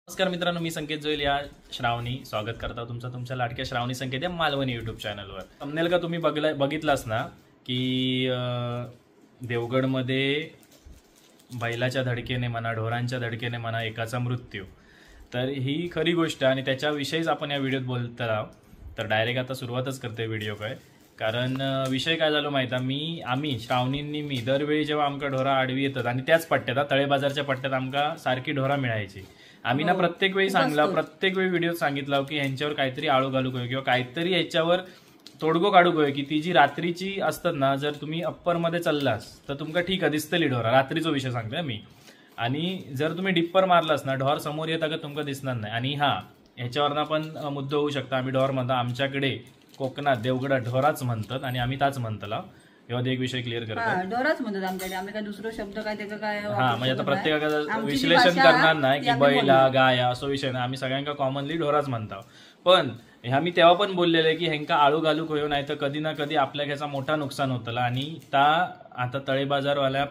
नमस्कार मित्रांनो, मी संकेत जोईल या श्रावणी स्वागत करता तुमचं तुमच्या लाडक्या श्रावणी संकेत या मालवणी यूट्यूब चॅनलवर. थंबनेल का तुम्ही बघितलास ना की देवगडमध्ये बैलाच्या धडकेने म्हणा, ढोरांच्या धडकेने म्हणा, एकाचा मृत्यू. तर ही खरी गोष्ट आणि त्याच्याविषयीच आपण या व्हिडिओत बोलत आहोत. तर डायरेक्ट आता सुरुवातच करते व्हिडिओ काय, कारण विषय काय झालो माहिती आहे, आम्ही श्रावणींनी मी दरवेळी जेव्हा आमका ढोरा आडवी येतात आणि त्याच पट्ट्यात तळे बाजारच्या पट्ट्यात आमका सारखी ढोरा मिळायची. आम्ही ना प्रत्येक वेळी प्रत्येक वेळी व्हिडिओ सांगितलं की ह्यांच्यावर काहीतरी आळू घालू गयो किंवा काहीतरी ह्याच्यावर तोडगो काढू गयो की ती जी रात्रीची असतात ना, जर तुम्ही अप्पर मध्ये चाललास तर तुमका ठीक आहे दिसतली ढोरा. रात्रीचा विषय सांगतोय मी. आणि जर तुम्ही डिप्पर मारलास ना, ढोर समोर येता का तुमका दिसणार नाही. आणि ह्याच्यावरनं पण मुद्दा होऊ शकता. आम्ही ढोर म्हणतो, आमच्याकडे कोकणात देवगडात ढोराच म्हणतात आणि आम्ही ताच म्हणतला. एवढा एक विषय क्लिअर करतो. ढोराच म्हणतात आमच्याकडे, आम्ही काय दुसरा शब्द काय त्याचा काय. म्हणजे आता प्रत्येकाचं विश्लेषण करणार नाही की बैला गाया असो विषय नाही. आम्ही सगळ्यांका कॉमनली ढोराच म्हणतो. पण मी तेव्हा पण बोललेलं आहे की ह्यांका आळू घालू होयो नाही तर कधी ना कधी आपल्या ह्याचा मोठा नुकसान होतला. आणि आता तळे बाजारवाल्या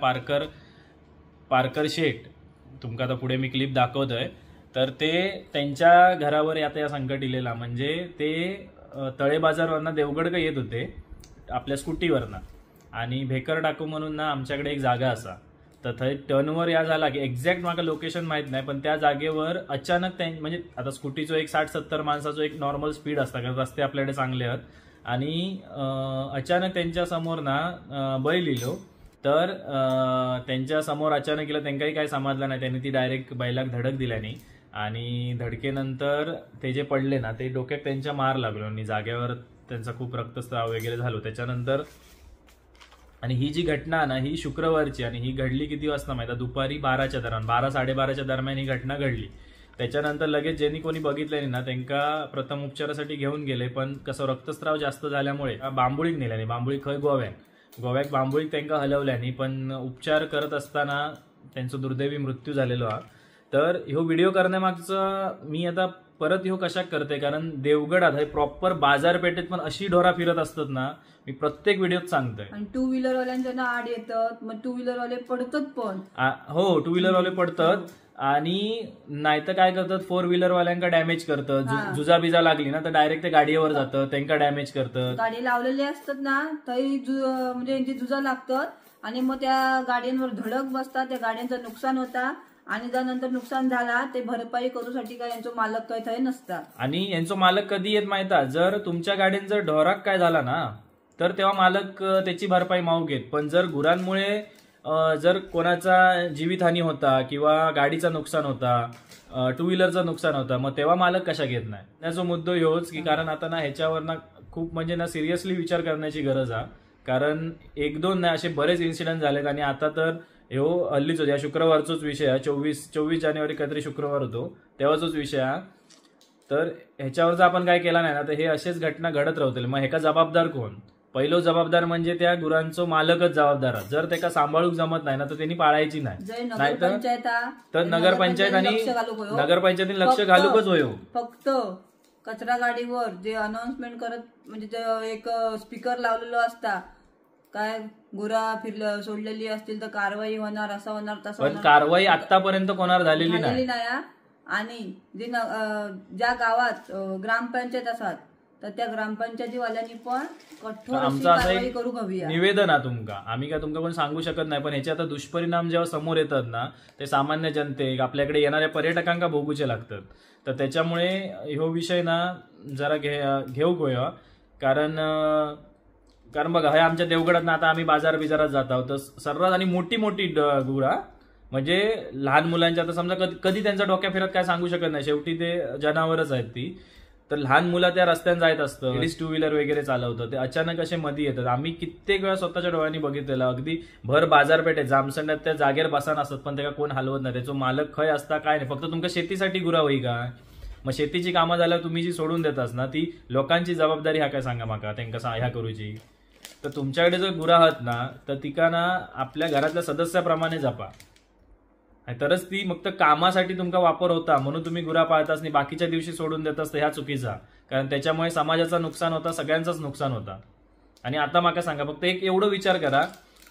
पारकर शेठ तुमका आता पुढे मी क्लिप दाखवतोय. तर ते त्यांच्या घरावर आता या संकट इलेला. म्हणजे ते तळे बाजारवरनं देवगड का येत होते आपल्या स्कूटीवरनं आणि भेकर टाकू म्हणून ना आमच्याकडे एक जागा असा. तर थंय टर्नवर या झाला की एक्झॅक्ट मला लोकेशन माहित नाही, पण त्या जागेवर अचानक म्हणजे आता स्कूटीचं एक 60-70 माणसाचं एक नॉर्मल स्पीड असता, कारण रस्ते आपल्याकडे चांगले आहेत. आणि अचानक त्यांच्या समोर ना बैल इलो. तर त्यांच्या समोर अचानक गेलं, त्यांनाही काय समजलं नाही. त्यांनी ती डायरेक्ट बैलाक धडक दिल्याने आणि धडकेनंतर ते जे पडले ना ते डोक्यात त्यांच्या मार लागलो आणि जागेवर त्यांचा खूप रक्तस्राव वगैरे झालो त्याच्यानंतर. आणि ही जी घटना ना ही शुक्रवारची आणि ही घडली किती वाजता माहिती, दुपारी 12च्या दरम्यान, 12-12:30च्या दरम्यान ही घटना घडली. त्याच्यानंतर लगेच ज्यांनी कोणी बघितलं ना त्यांना प्रथम उपचारासाठी घेऊन गेले. पण कसं रक्तस्राव जास्त झाल्यामुळे बांबुळीक नेल्याने, बांबुळीक खय गोव्याक बांबुळीक त्यांना हलवल्याने. पण उपचार करत असताना त्यांचा दुर्दैवी मृत्यू झालेलो हा. तर ह्यो व्हिडिओ करण्यामागचं मी आता परत ह्यो कशाक करते, कारण देवगडात हे प्रॉपर बाजारपेठेत पण अशी ढोरा फिरत असतात ना, मी प्रत्येक व्हिडिओत सांगतोय. आणि टू व्हीलर वाल्यांच्या ना आड येतात, मग टू व्हीलर वाले पडतात पण. हो, टू व्हीलर वाले पडतात. आणि नाहीतर काय करतात, 4 व्हीलर वाल्यांका डॅमेज करतात. जुजा बिजा लागली ना तर डायरेक्ट ते गाडीवर जातं, त्यांना डॅमेज करतात. गाडी लावलेली असतात ना तरी म्हणजे यांची जुजा लागतात आणि मग त्या गाड्यांवर धडक बसतात, त्या गाड्यांचं नुकसान होता. आणि जर नंतर नुकसान झाला ते भरपाई करूसाठी काय यांचा मालक काय थंय नसता. आणि यांचा मालक कधी येत माहिता, जर तुमच्या गाडीन जर ढोराक काय झाला ना तर तेव्हा मालक त्याची भरपाई मागू घेत. पण जर गुरांमुळे जर कोणाचा जीवितहानी होता किंवा गाडीचं नुकसान होता, टू व्हीलरचं नुकसान होता, मग तेव्हा मालक कशा घेत नाही. त्याचा मुद्दा ह्योच की कारण आता ना ह्याच्यावर ना खूप म्हणजे ना सिरियसली विचार करण्याची गरज आहे. कारण 1-2 नाही असे बरेच इन्सिडेंट झालेत. आणि आता तर ह्यो हल्लीच या शुक्रवारचाच विषय आहे. 24 जानेवारी काहीतरी शुक्रवार होतो तेव्हाचाच विषय आहे. तर ह्याच्यावर जर आपण काय केला नाही ना तर हे असेच घटना घडत राहतील. मग ह्याका जबाबदार कोण? पहिलो जबाबदार म्हणजे त्या गुरांचो मालकच जबाबदार. जर त्याला सांभाळूक जमत नाही ना तर त्यांनी पाळायची नाही. तर नगरपंचायत आणि नगरपंचायतीने लक्ष घालूकच होयो. फक्त कचरा गाडीवर जे अनाउन्समेंट करत म्हणजे एक स्पीकर लावलेलो असता, काय गुरा फिरलं सोडलेली असतील तर कारवाई होणार, असं होणार तसं होणार. पण कारवाई आतापर्यंत कोणावर झालेली नाही. आणि जे ज्या गावात ग्रामपंचायत असतात तर त्या ग्रामपंचायतीवाल्यांनी पण कठोर कारवाई करू हवी. निवेदन आहे तुमका, आम्ही काय तुमका कोण सांगू शकत नाही. पण ह्याचे आता दुष्परिणाम जेव्हा समोर येतात ना ते सामान्य जनते, आपल्याकडे येणाऱ्या पर्यटकांका भोगूचे लागतात. तर त्याच्यामुळे ह्यो विषय ना जरा घेऊ गोया. कारण बघा हे आमच्या देवगडात ना आता आम्ही बाजारात जात आहोत तर सर्रास आणि मोठी गुरा म्हणजे लहान मुलांच्या, आता समजा कधी त्यांचा डोक्या फिरत काय सांगू शकत नाही, शेवटी ते जनावरच आहेत ती. तर लहान मुलं त्या रस्त्याने जायत असतं, टू व्हीलर वगैरे चालवतं, ते अचानक असे मध्ये येतात. आम्ही कित्येक वेळा स्वतःच्या डोळ्यांनी बघितलेलं. अगदी भर बाजारपेठेत जामसंड्यात त्या जागेवर बसान असतात पण त्याला कोण हलवत नाही. त्याचा मालक खय असता काय नाही, फक्त तुमका शेतीसाठी गुरा होई का. मग शेतीची कामं झाल्यावर तुम्ही जी सोडून देतास ना ती लोकांची जबाबदारी ह्या काय सांगा माका त्यांना ह्या करूची. तर तुमच्याकडे जर गुरा आहात ना तर तिका ना आपल्या घरातल्या सदस्याप्रमाणे जपा, तरच ती फक्त कामासाठी तुमका वापर होता म्हणून तुम्ही गुरा पाळताच नाही बाकीच्या दिवशी सोडून देतास तर ह्या चुकीचा. कारण त्याच्यामुळे समाजाचं नुकसान होता, सगळ्यांचंच नुकसान होता. आणि आता माका सांगा, फक्त एक एवढं विचार करा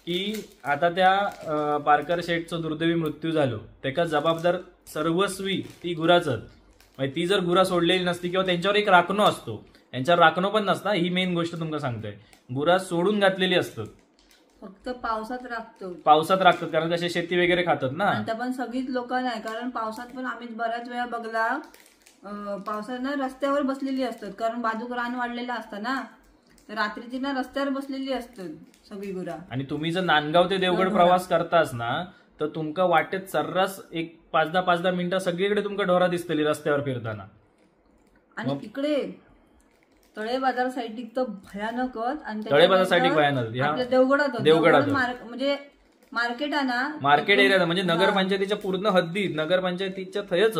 की आता त्या पारकर शेठचं दुर्दैवी मृत्यू झालो त्याका जबाबदार सर्वस्वी ती गुराच, ती जर गुरा सोडलेली नसती किंवा त्यांच्यावर एक राखणो असतो, यांच्यावर राखणो पण नसता, ही मेन गोष्ट तुमका सांगतोय, गुरा सोडून घातलेली असतात, फक्त पावसात राखतात कारण कसे शेती वगैरे खातात ना. आणि पण सगळीच लोक नाही, कारण पावसात पण आम्ही बऱ्याच वेळा बघला पावसात ना रस्त्यावर बसलेली असतात, कारण बाजूक रान वाढलेलं असतं ना, तर रात्रीची ना रस्त्यावर बसलेली असतात सगळी गुरा. आणि तुम्ही जर नांदगाव ते देवगड प्रवास करतास ना तर तुमका वाटेत सर्रास एक 5-10 मिनिटं सगळीकडे तुमका ढोरा दिसतली रस्त्यावर फिरताना. आणि तिकडे तळे बाजार साईड तर भयानकच, आणि तळे बाजार साईड भयानक देवगडात म्हणजे मार्केट आहे ना, मार्केट एरिया म्हणजे नगरपंचायतीच्या पूर्ण हद्दीत, नगरपंचायतीच्या थयच,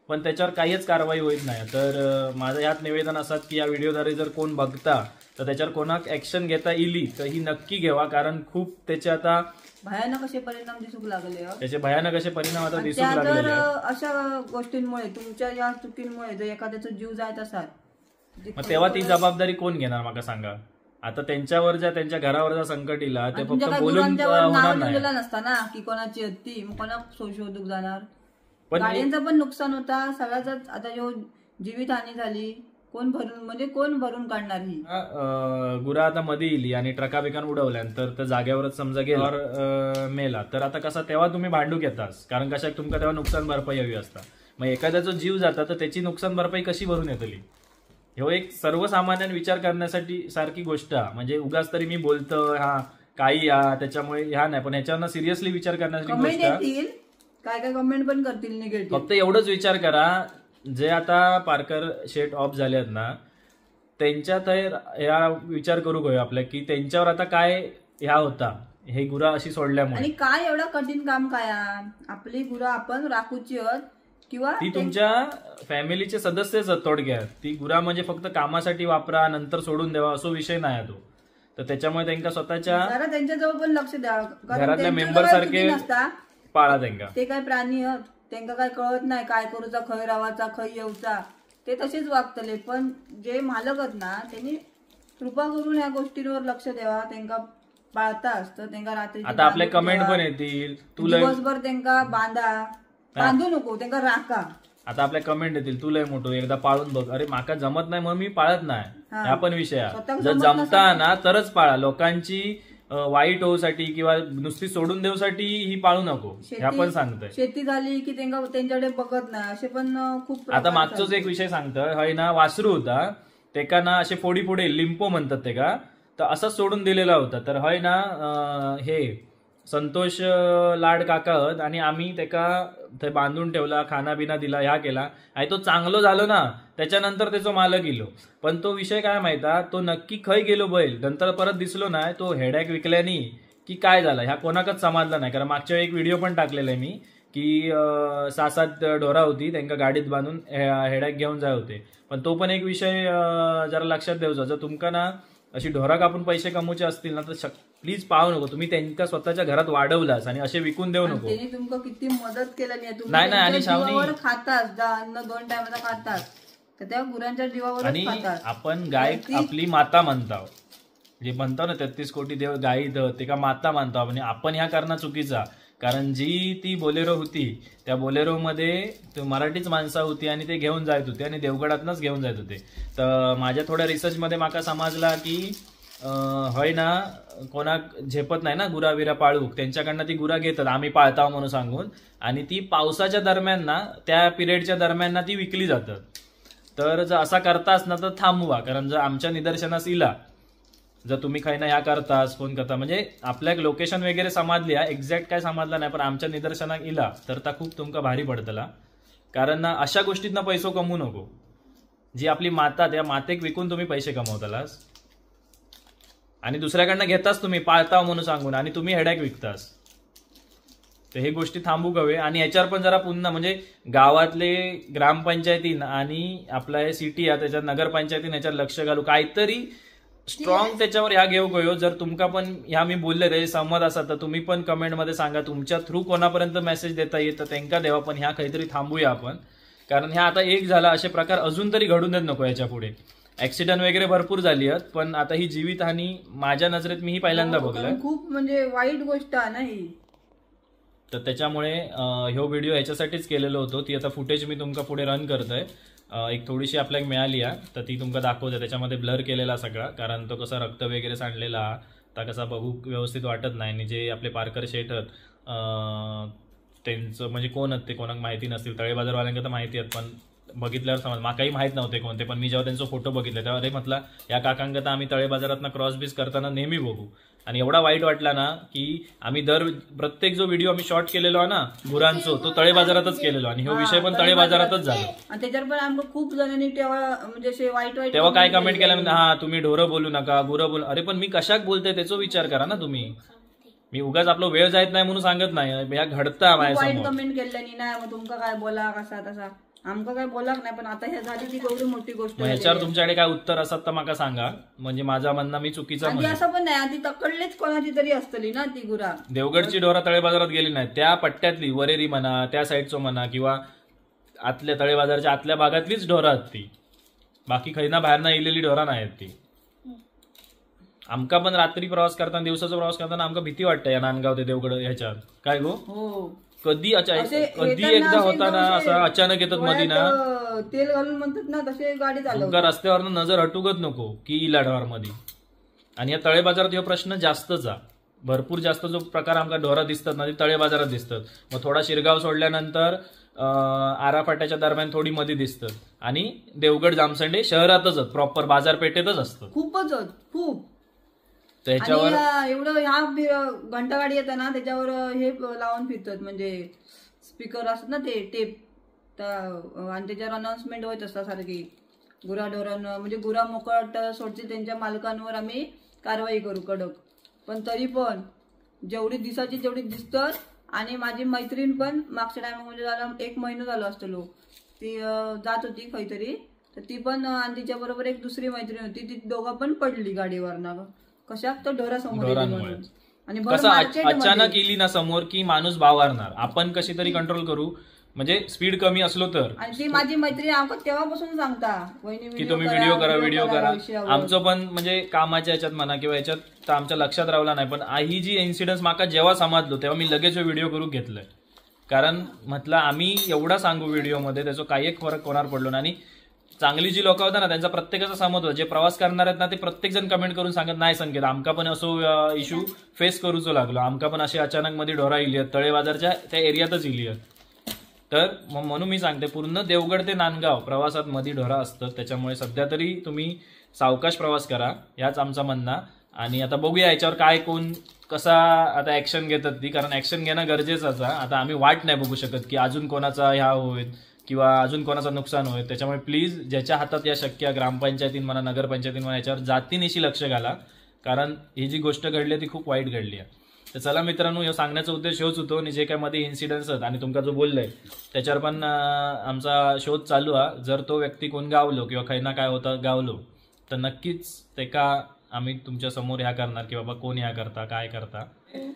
पण त्याच्यावर काहीच कारवाई होत नाही. तर माझं यात निवेदन असतात की या व्हिडिओद्वारे जर कोण बघता तर त्याच्यावर कोणाक ऍक्शन घेता येईल तर ही नक्की घ्यावा, कारण खूप त्याचे आता भयानक असे परिणाम दिसूक लागले, त्याचे भयानक असे परिणाम आता दिसूक लागले. लागले. अशा गोष्टींमुळे, तुमच्या या चुकींमुळे जर एखाद्याचा जीव जायत असाल मग तेव्हा ती जबाबदारी कोण घेणार मला सांगा. आता त्यांच्यावर ज्या त्यांच्या घरावर ज्या संकट इला ते फक्त बोलून होणार नाही नसता ना की कोणाची हत्ती, मग कोणा शोधूक जाणार, गाड्यांचं पण नुकसान होता सगळ्याच. आता जो जीवितहानी झाली, कोण भरून काढणार ही गुरा आता मध्ये इली आणि ट्रका बिकान उडवल्यानंतर तर जाग्यावरच समजा गेल्यावर मेला, तर आता कसा तेव्हा तुम्ही भांडूक येतास, कारण कशा तुमका तेव्हा नुकसान भरपाई हवी असता. मग एखाद्याचा जीव जाता तर त्याची नुकसान भरपाई कशी भरून येतली, हे एक सर्वसामान्य विचार करण्यासाठी सारखी गोष्ट. म्हणजे उगाच तरी मी बोलतो हा काही त्याच्यामुळे ह्या नाही, पण ह्याच्यावर सिरियसली विचार करण्यासाठी गोष्ट. काय कमेंट पण करतील निगेटिव्ह. फक्त एवढंच विचार करा, जे आता पारकर शेट ऑफ झाले आहेत ना त्यांच्यात ह्या विचार करू गयो आपल्या की त्यांच्यावर आता काय ह्या होता हे गुरा अशी सोडल्यामुळे. आणि काय एवढं कठीण काम काय, आपली गुरा आपण राखूची आहोत किंवा ती तुमच्या फॅमिलीचे सदस्यच आहेत थोडक्यात. ती गुरा म्हणजे फक्त कामासाठी वापरा नंतर सोडून द्यावा असो विषय नाही तो. तर त्याच्यामुळे त्यांना स्वतःच्या त्यांच्याजवळ पण लक्ष द्यावं, घरातल्या मेंबर सारखे पाळा. त्यांना ते काय प्राणी आहेत, त्यांना काय कळत नाही काय करूचा, खय रावाचा, खय येऊचा, ते तसेच वागतले. पण जे मालक आहेत ना त्यांनी कृपा करून या गोष्टींवर लक्ष द्यावा, त्यांना पाळता असतं. त्यांना रात्री आता आपले कमेंट पण येतील, तुला दिवसभर त्यांना बांधू नको, त्यांना राखा. आता आपल्या कमेंट येतील, तू लय मोठं एकदा पाळून बघ, अरे माका जमत नाही म्हणून मी पाळत नाही, ह्या पण विषय. जर जमता ना तरच पाळा, लोकांची वाईट होऊसाठी किंवा नुसती सोडून देऊसाठी ही पाळू नको, ह्या पण सांगतोय. शेती झाली की त्यांच्याकडे बघत नाही असे पण खूप. आता मागचोच एक विषय सांगतोय, हय ना वासरू होता तेका ना असे फोडी फोडे लिंपो म्हणतात ते का, तर असाच सोडून दिलेला होता. तर हय ना हे संतोष लाड काका आहेत आणि आम्ही त्याका ते बांधून ठेवला, खाना बिना दिला, ह्या केला आणि तो चांगलो झालो ना त्याच्यानंतर त्याचा मालक गेलो. पण तो विषय काय माहिता, तो नक्की खय गेलो बैल नंतर परत दिसलो नाही, तो हेडॅक विकल्यानी की काय झाला ह्या कोणाकच समजला नाही. कारण मागच्या एक व्हिडिओ पण टाकलेला आहे मी की 6-7 ढोरा होती त्यांना गाडीत बांधून हेडॅक घेऊन जाय होते. पण तो पण एक विषय जरा लक्षात द्यायचा, जर तुमका ना अशी ढोरा कापून पैसे कमवचे असतील ना तर प्लीज पाहू नको, तुम्ही त्यांच्या स्वतःच्या घरात वाढवलास आणि असे विकून देऊ नको. त्यांनी तुमका किती मदत केली नाही. आणि शावनी खातात अन्न 2 टाइमला खातात, तर त्या गुरांच्या जीवावर. आणि आपण गाय आपली माता मानतो, जे म्हणतो ना 33 कोटी देव गायी ते का माता मानतो आपण. आपण ह्या करणं चुकीचा, कारण जी ती बोलेरो होती त्या बोलेरो मध्ये मराठीच माणसं होती आणि ते घेऊन जात होते आणि देवगडातनच घेऊन जात होते. तर माझ्या थोड्या रिसर्च मध्ये माका समजला की हय ना कोणाक झेपत नाही ना गुरा बिरा पाळूक, त्यांच्याकडनं ती गुरा घेतात आम्ही पाळताव म्हणून सांगून, आणि ती पावसाच्या दरम्यान ना त्या पिरियडच्या दरम्यान ना ती विकली जातात. तर जर असा करतास ना तर थांबवा, कारण जर आमच्या निदर्शनास इला जर तुम्ही काही ना ह्या करतास फोन करता म्हणजे आपल्या लोकेशन वगैरे समजली, एक्झॅक्ट काय समजला नाही पण आमच्या निदर्शनात इला तर ता खूप तुमका भारी पडतला. कारण ना अशा गोष्टीतनं पैसो कमवू नको. जी आपली माता त्या मातेक विकून तुम्ही पैसे कमवतालास आणि दुसऱ्याकडनं घेताच तुम्ही पाळताव म्हणून सांगून आणि तुम्ही हेडॅक विकतास. तर हे गोष्टी थांबू हवे. आणि याच्यावर पण जरा पुन्हा म्हणजे गावातले ग्रामपंचायतीन आणि आपला सिटी आहे त्याच्यात नगरपंचायतीन याच्यावर लक्ष घालू, काहीतरी स्ट्रॉंग त्याच्यावर ह्या घेऊ गयो. जर तुमका पण ह्या मी बोलले त्याचे सहमत असाल तर तुम्ही पण कमेंटमध्ये सांगा, तुमच्या थ्रू कोणापर्यंत मेसेज देता येत तर त्यांना देवा, पण ह्या काहीतरी थांबूया आपण. कारण ह्या आता एक झाला, असे प्रकार अजून तरी घडून देत नको याच्या पुढे. ऍक्सिडेंट वगैरे भरपूर झाली आहेत, पण आता ही जीवितहानी माझ्या नजरेत मी ही पहिल्यांदा बघलोय. कारण खूप म्हणजे वाईट गोष्ट आहे ना ही. तर त्याच्यामुळे ह्यो व्हिडिओ ह्याच्यासाठीच केलेलो होतो. ती आता फुटेज मी तुमका पुढे रन करतोय. एक थोडीशी आपल्याला मिळाली आहे तर ती तुमका दाखवते. त्याच्यामध्ये ब्लर केलेला सगळा, कारण तो कसा रक्त वगैरे सांडलेला तर कसा बघू व्यवस्थित वाटत नाही. आणि जे आपले पारकर शेठ आहेत त्यांचं म्हणजे कोण आहेत ते कोणाक माहिती नसतील, तळे बाजारवाल्यांना तर माहिती आहेत, पण बघितल्यावर समज माकाही माहित नव्हते कोणते. पण मी जेव्हा त्यांचा फोटो बघितला तेव्हा अरे म्हटलं या काकांक तर आम्ही तळे बाजारातनं क्रॉस बीस करताना नेहमी बघू. आणि एवढा वाईट वाटला ना की आम्ही प्रत्येक जो व्हिडिओ आम्ही शॉर्ट केलेलो आहे ना गुरांचो तो तळे बाजारातच केलेलो आणि हा विषय पण तळे बाजारातच झाला. आणि त्याच्यावर पण आम्हाला खूप जणांनी तेव्हा म्हणजे असे वाईट तेव्हा काय कमेंट केल्या हा तुम्ही ढोरं बोलू नका गुरं बोलू. अरे पण मी कशाक बोलतोय त्याचा विचार करा ना तुम्ही. मी उगाच आपला वेळ जायत नाही म्हणून सांगत नाही, या घडता वाईट कमेंट केल्यानी नाही मग तुमका काय बोला कसा तसा आमका काय बोलाक नाही. पण आता हे झाली ती एवढी मोठी गोष्ट. ह्याच्यावर तुमच्याकडे काय उत्तर असत तर मला सांगा, म्हणजे माझा म्हणणं मी चुकीचा म्हणजे असं पण नाही ती तकडलीच कोणाची तरी असतली ना ती गुरा. देवगडची ढोरा तळे बाजारात गेली नाही, त्या पट्ट्यातली वरेरी म्हणा त्या साईडचं म्हणा किंवा आतल्या तळे बाजारच्या आतल्या भागातलीच ढोरा आहेत ती. बाकी खैना बाहेर ना इलेली ढोरा नाही आहेत ती. आमका पण रात्री प्रवास करताना दिवसाचा प्रवास करताना आमका भीती वाटते या नांदगाव ते देवगड ह्याच्यात काय गो. कधी एकदा होता ना असं अचानक येतात मध्ये ना तेल घालून म्हणतात ना तसे गाडी चालवतात. रस्त्यावर नजर हटूगत नको की इला ढोर मध्ये. आणि या तळे बाजारात हा प्रश्न जास्तचा भरपूर जास्त जो प्रकार आमका ढोरा दिसतात ना ते तळे बाजारात दिसतात. मग थोडा शिरगाव सोडल्यानंतर आराफाट्याच्या दरम्यान थोडी मध्ये दिसतात आणि देवगड जामसंडे शहरातच प्रॉपर बाजारपेठेतच असतं खूपच खूप. त्याच्यावर एवढं ह्या घंटागाडी येतं ना त्याच्यावर हे लावून फिरतात म्हणजे स्पीकर असतात ना ते टेप आणि त्याच्यावर अनाउन्समेंट होत असतात सारखी गुरा ढोरांवर म्हणजे गुरा मोकट सोडतील त्यांच्या मालकांवर आम्ही कारवाई करू कडक. पण तरी पण जेवढी दिसाची तेवढी दिसतात. आणि माझी मैत्रीण पण मागच्या टायमामध्ये झाला 1 महिना झालो असतो ती जात होती काहीतरी तर ती पण आणि तिच्या बरोबर एक दुसरी मैत्रीण होती ती दोघं पण पडली गाडीवर ना कशात तर ढोरासमोर. आणि अचानक येली ना समोर की माणूस भावारणार. आपण कशी तरी कंट्रोल करू म्हणजे स्पीड कमी असलो तर. आणि ती माझी मैत्रीण आमका तेव्हापासून सांगता की तुम्ही व्हिडिओ करा. आमचं पण म्हणजे कामाच्या याच्यात म्हणा किंवा याच्यात तर आमच्या लक्षात राहिला नाही. पण ही जी इन्सिडन्स माका जेव्हा समजलो तेव्हा मी लगेच व्हिडिओ करून घेतलंय. कारण म्हटलं आम्ही एवढा सांगू व्हिडिओमध्ये त्याचा काही एक फरक होणार पडलो ना. आणि चांगली जी लोक होता ना त्यांचा प्रत्येकाचा सहमत होता. जे प्रवास करणार आहेत ना ते प्रत्येक जण कमेंट करून सांगत नाही संकेत आमका पण असो इश्यू फेस करूचो लागलो. आमका पण असे अचानक मध्ये ढोरा इली आहेत तळे बाजारच्या त्या एरियातच इली आहेत. तर म्हणून मी सांगते पूर्ण देवगड ते नांदगाव प्रवासात मध्ये ढोरा असतं. त्याच्यामुळे सध्या तरी तुम्ही सावकाश प्रवास करा याच आमचा म्हणणं. आणि आता बघूया याच्यावर काय कोण कसा आता ऍक्शन घेतात ती, कारण ऍक्शन घेणं गरजेचंच आहे. आता आम्ही वाट नाही बघू शकत की अजून कोणाचा ह्या होईल किंवा अजून कोणाचं नुकसान होईल. त्याच्यामुळे प्लीज ज्याच्या हातात या शक्य ग्रामपंचायतीन म्हणा नगरपंचायतीन म्हणा याच्यावर जातीनिशी लक्ष घाला, कारण ही जी गोष्ट घडली ती खूप वाईट घडली आहे. तर चला मित्रांनो हे सांगण्याचा उद्देश होच होतो. आणि जे काय मध्ये इन्सिडेंट्स आहेत आणि तुमका जो बोललाय त्याच्यावर पण आमचा शोध चालू आहे. जर तो व्यक्ती कोण गावलो किंवा खैना काय होतं गावलो तर नक्कीच ते का आम्ही तुमच्या समोर ह्या करणार की बाबा कोण ह्या करता काय करता.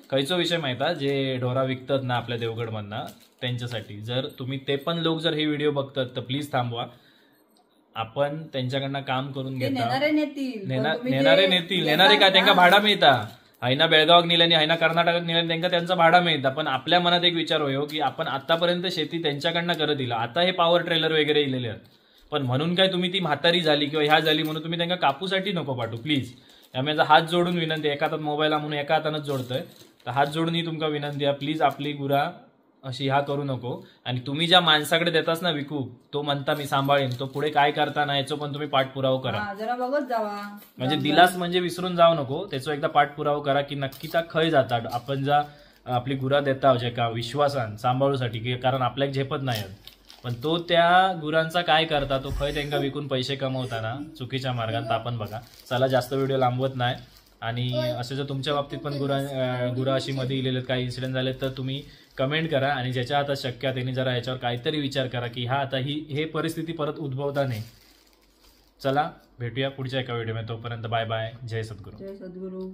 खयचो विषय माहिती आहे जे ढोरा विकतात ना आपल्या देवगडमधनं त्यांच्यासाठी. जर तुम्ही ते पण लोक जर हे व्हिडिओ बघतात तर प्लीज थांबवा. आपण त्यांच्याकडनं काम करून घेता. नेणारे काय त्यांना भाडा मिळता. हायना बेळगावाक नेल्याने हायना कर्नाटकात नेल्याने त्यांना त्यांचा भाडा मिळता. पण आपल्या मनात एक विचार होयो की आपण आतापर्यंत शेती त्यांच्याकडनं करत दिला. आता हे पॉवर ट्रेलर वगैरे इलेले आहेत. पण म्हणून काय तुम्ही ती म्हातारी झाली किंवा ह्या झाली म्हणून तुम्ही त्यांना कापूसाठी नको पाठवू प्लीज. त्यामुळे हात जोडून विनंती. एका हातात मोबाईल म्हणून एका हातानच जोडतोय तर हात जोडून ही तुमका विनंती आहे प्लीज आपली गुरा अशी ह्या करू नको. आणि तुम्ही ज्या माणसाकडे देतास ना विकू तो म्हणता मी सांभाळेन तो पुढे काय करताना याचा पण तुम्ही पाठपुरावा करा. जरा बघत जावा म्हणजे दिलास म्हणजे विसरून जाऊ नको. त्याचा एकदा पाठपुरावा करा की नक्की त्या खय जातात आपण ज्या आपली गुरा देता जे का विश्वासान सांभाळूसाठी की कारण आपल्याला झेपत नाही. पण तो त्या गुरांचा काय करता तो खय त्यांना विकून पैसे कमवताना चुकीच्या मार्गात आपण बघा. चला जास्त व्हिडिओ लांबवत नाही. आणि असे जर तुमच्या बाबतीत पण गुरा अशी मध्ये इलेले काही इन्सिडेंट झाले तर तुम्ही कमेंट करा. आणि ज्याच्या हातात शक्य आहे त्यांनी जरा याच्यावर काहीतरी विचार करा की हा आता हे परिस्थिती परत उद्भवता नाही. चला भेटूया पुढच्या एका व्हिडिओमध्ये. तोपर्यंत बाय बाय. जय सद्गुरू.